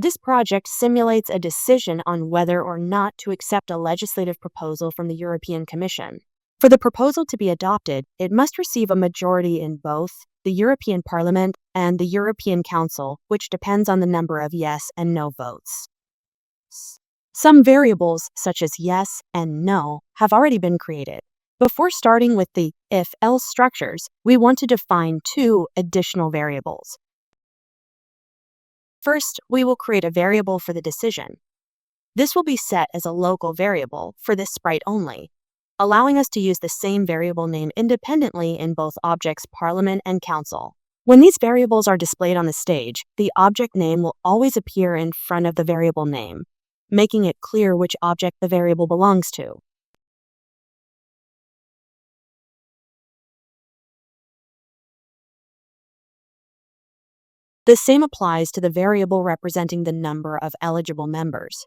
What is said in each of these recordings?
This project simulates a decision on whether or not to accept a legislative proposal from the European Commission. For the proposal to be adopted, it must receive a majority in both the European Parliament and the European Council, which depends on the number of yes and no votes. Some variables, such as yes and no, have already been created. Before starting with the if-else structures, we want to define two additional variables. First, we will create a variable for the decision. This will be set as a local variable for this sprite only, allowing us to use the same variable name independently in both objects Parliament and Council. When these variables are displayed on the stage, the object name will always appear in front of the variable name, making it clear which object the variable belongs to. The same applies to the variable representing the number of eligible members.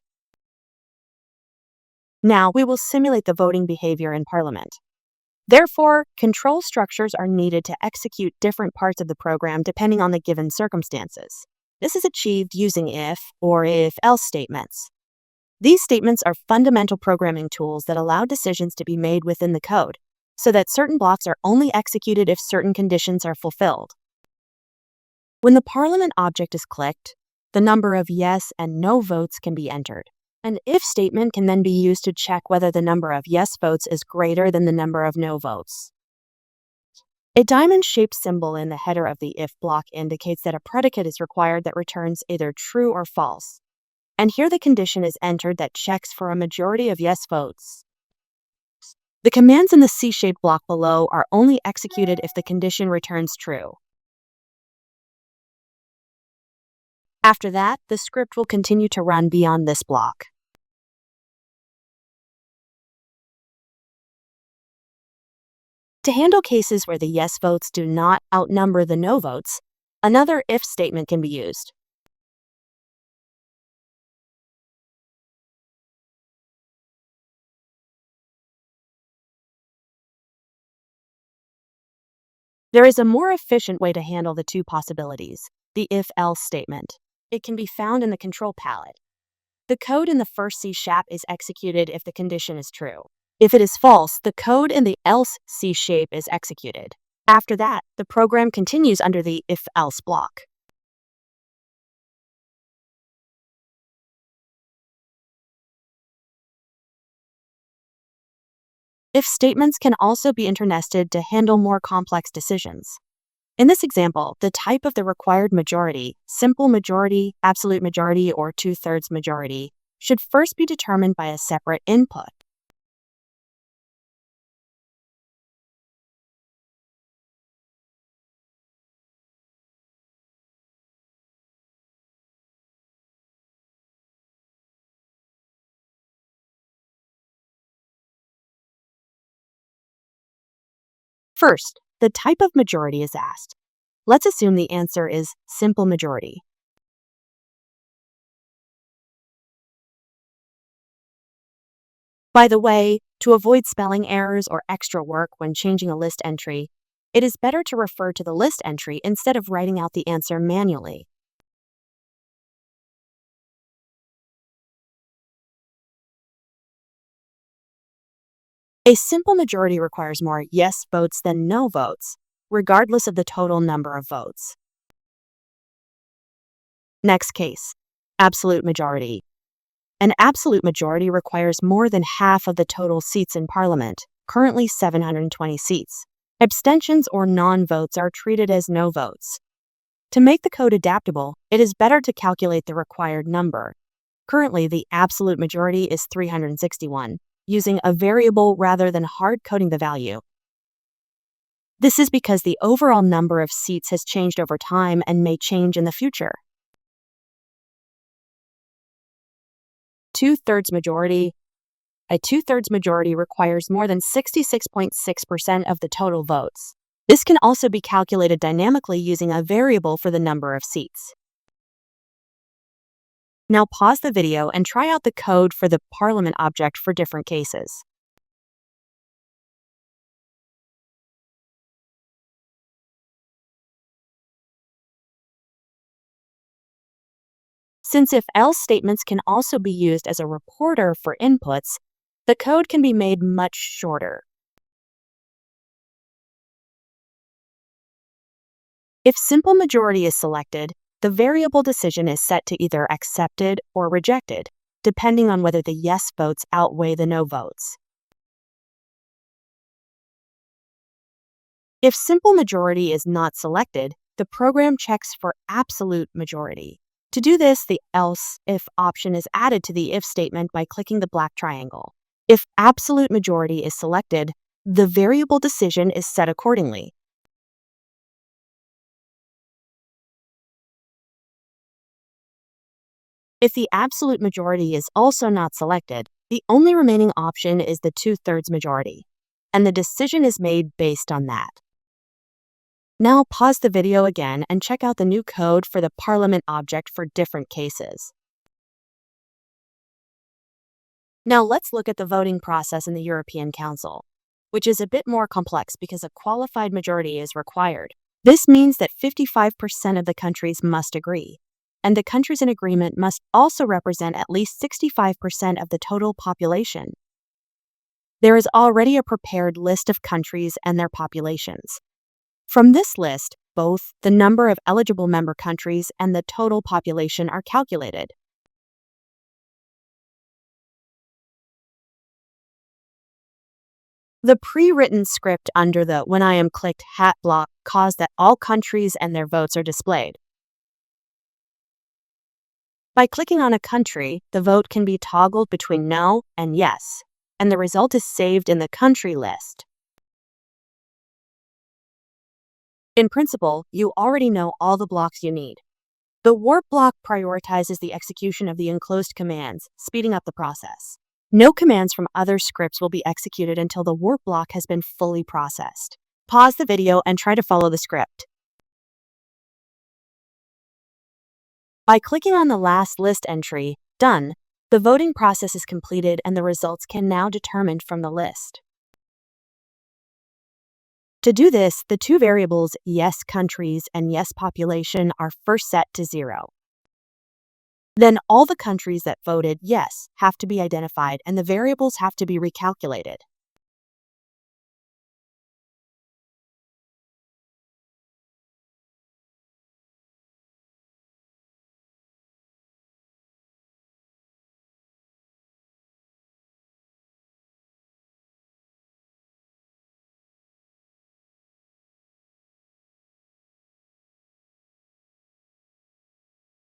Now we will simulate the voting behavior in Parliament. Therefore, control structures are needed to execute different parts of the program depending on the given circumstances. This is achieved using if or if-else statements. These statements are fundamental programming tools that allow decisions to be made within the code, so that certain blocks are only executed if certain conditions are fulfilled. When the Parliament object is clicked, the number of yes and no votes can be entered. An if statement can then be used to check whether the number of yes votes is greater than the number of no votes. A diamond-shaped symbol in the header of the if block indicates that a predicate is required that returns either true or false. And here the condition is entered that checks for a majority of yes votes. The commands in the C-shaped block below are only executed if the condition returns true. After that, the script will continue to run beyond this block. To handle cases where the yes votes do not outnumber the no votes, another if statement can be used. There is a more efficient way to handle the two possibilities, the if-else statement. It can be found in the control palette. The code in the first C# is executed if the condition is true. If it is false, the code in the else C shape is executed. After that, the program continues under the if-else block. If statements can also be internested to handle more complex decisions. In this example, the type of the required majority, simple majority, absolute majority, or 2/3 majority, should first be determined by a separate input. First, the type of majority is asked. Let's assume the answer is simple majority. By the way, to avoid spelling errors or extra work when changing a list entry, it is better to refer to the list entry instead of writing out the answer manually. A simple majority requires more yes votes than no votes, regardless of the total number of votes. Next case, absolute majority. An absolute majority requires more than half of the total seats in Parliament, currently 720 seats. Abstentions or non-votes are treated as no votes. To make the code adaptable, it is better to calculate the required number. Currently, the absolute majority is 361, using a variable rather than hard-coding the value. This is because the overall number of seats has changed over time and may change in the future. 2/3 majority. A 2/3 majority requires more than 66.6% of the total votes. This can also be calculated dynamically using a variable for the number of seats. Now pause the video and try out the code for the Parliament object for different cases. Since if-else statements can also be used as a reporter for inputs, the code can be made much shorter. If simple majority is selected, the variable decision is set to either accepted or rejected, depending on whether the yes votes outweigh the no votes. If simple majority is not selected, the program checks for absolute majority. To do this, the else-if option is added to the if statement by clicking the black triangle. If absolute majority is selected, the variable decision is set accordingly. If the absolute majority is also not selected, the only remaining option is the 2/3 majority, and the decision is made based on that. Now pause the video again and check out the new code for the Parliament object for different cases. Now let's look at the voting process in the European Council, which is a bit more complex because a qualified majority is required. This means that 55% of the countries must agree, and the countries in agreement must also represent at least 65% of the total population. There is already a prepared list of countries and their populations. From this list, both the number of eligible member countries and the total population are calculated. The pre-written script under the "When I am clicked" hat block causes that all countries and their votes are displayed. By clicking on a country, the vote can be toggled between no and yes, and the result is saved in the country list. In principle, you already know all the blocks you need. The warp block prioritizes the execution of the enclosed commands, speeding up the process. No commands from other scripts will be executed until the warp block has been fully processed. Pause the video and try to follow the script. By clicking on the last list entry, Done, the voting process is completed and the results can now be determined from the list. To do this, the two variables yes countries and yes population are first set to 0. Then all the countries that voted yes have to be identified and the variables have to be recalculated.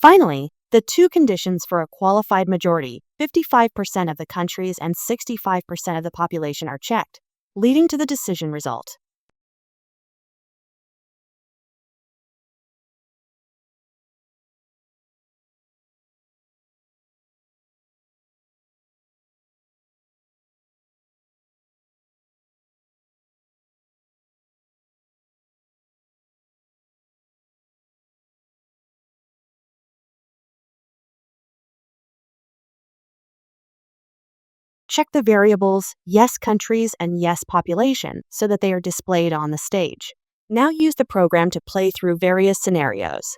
Finally, the two conditions for a qualified majority, 55% of the countries and 65% of the population, are checked, leading to the decision result. Check the variables yes countries and yes population so that they are displayed on the stage. Now use the program to play through various scenarios.